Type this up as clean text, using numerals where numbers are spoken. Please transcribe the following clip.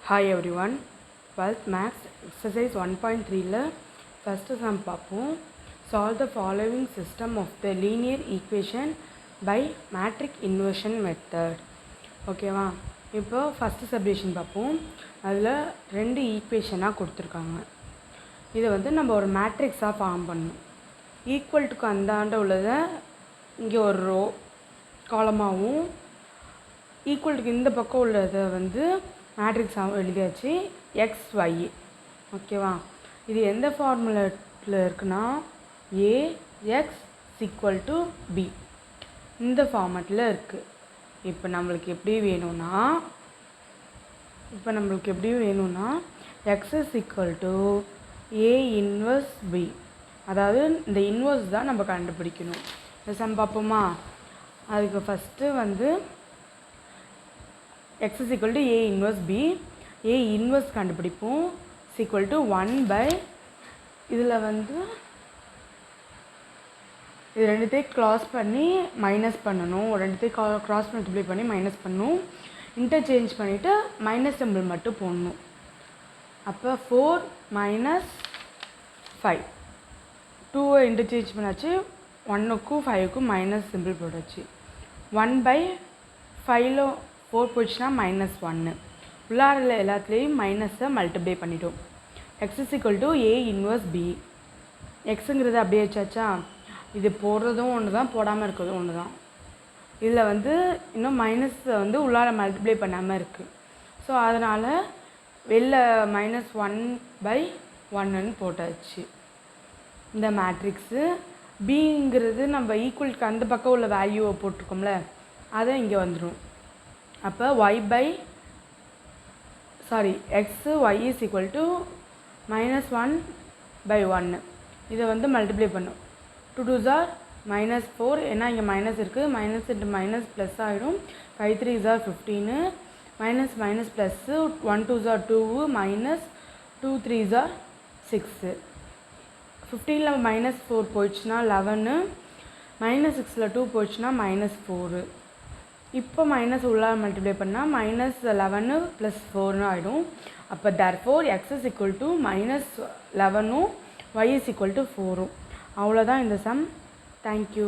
Hi everyone, 12th Maths exercise 1.3 first sum பார்ப்போம். Solve the following system of the linear equation by matrix inversion method. ஓகேவா, இப்போ first subdivision பார்ப்போம். அதில் ரெண்டு ஈக்குவேஷனாக கொடுத்துருக்காங்க. இதை வந்து நம்ம ஒரு மேட்ரிக்ஸாக ஃபார்ம் பண்ணணும். ஈக்குவல்ட்டுக்கு அந்தாண்ட உள்ளதை இங்கே ஒரு ரோ காலமாகவும், ஈக்குவல்ட்டுக்கு இந்த பக்கம் உள்ளதை வந்து மேட்ரிக்ஸாகவும் எழுதியாச்சு. X y. ஓகேவா, இது எந்த ஃபார்முலாவில் இருக்குன்னா ஏஎக்ஸ் ஈக்குவல் டு பி, இந்த ஃபார்மேட்டில் இருக்குது. இப்போ நம்மளுக்கு எப்படி வேணும்னா x is equal to A inverse b, அதாவது இந்த இன்வர்ஸ் தான் நம்ம கண்டுபிடிக்கணும். இந்த சம் பார்ப்போமா. அதுக்கு ஃபஸ்ட்டு வந்து x is equal to a inverse b, a inverse கண்டுபிடிப்போம். is equal to 1 by, இதில் வந்து இது ரெண்டுத்தையும் க்ராஸ் பண்ணி மைனஸ் பண்ணணும், ரெண்டுத்தையும் க்ராஸ் மல்டிப்ளை பண்ணி மைனஸ் பண்ணணும், இன்டர்சேஞ்ச் பண்ணிவிட்டு மைனஸ் சிம்பிள் மட்டும் போடணும். அப்போ 4 மைனஸ் 5, 2 இன்டர்சேஞ்ச் பண்ணாச்சு, 1க்கும் 5க்கும் மைனஸ் சிம்பிள் போட்டாச்சு. 1 by 5 4 போச்சுன்னா -1, உள்ளாரில் எல்லாத்துலேயும் மைனஸை மல்டிப்ளை பண்ணிட்டோம். X is equal to A inverse B. எக்ஸுங்கிறது அப்படியே வச்சாச்சா. இது போடுறதும் ஒன்று தான், போடாமல் இருக்கிறதும் ஒன்று தான். இதில் வந்து இன்னும் மைனஸ் வந்து உள்ளார மல்டிப்ளை பண்ணாமல் இருக்குது. ஸோ அதனால் வெளில -1/1 போட்டாச்சு. இந்த மேட்ரிக்ஸு பிங்கிறது நம்ம ஈக்குவலுக்கு அந்த பக்கம் உள்ள வேல்யூவை போட்டிருக்கோம்ல, அதை இங்கே வந்துடும். அப்போ x y is equal to -1/1. இதை வந்து மல்டிப்ளை பண்ணும். 2 2s are -4, ஏன்னா இங்கே மைனஸ் இருக்குது, மைனஸ் இன்ட்டு மைனஸ் ப்ளஸ் ஆகிடும். 5 3s are 15, minus minus plus 1 2s are 2, minus 2 3s are 6. 15ல் -4 போயிடுச்சுன்னா 11, -6ல் 2 போயிடுச்சுன்னா -4. இப்போ மைனஸ் உள்ளார மல்டிப்ளை பண்ணால் -11 + 4 ஆகிடும். அப்போ therefore x is equal to -11, y is equal to 4. அவ்வளோதான் இந்த சம். தேங்க்யூ.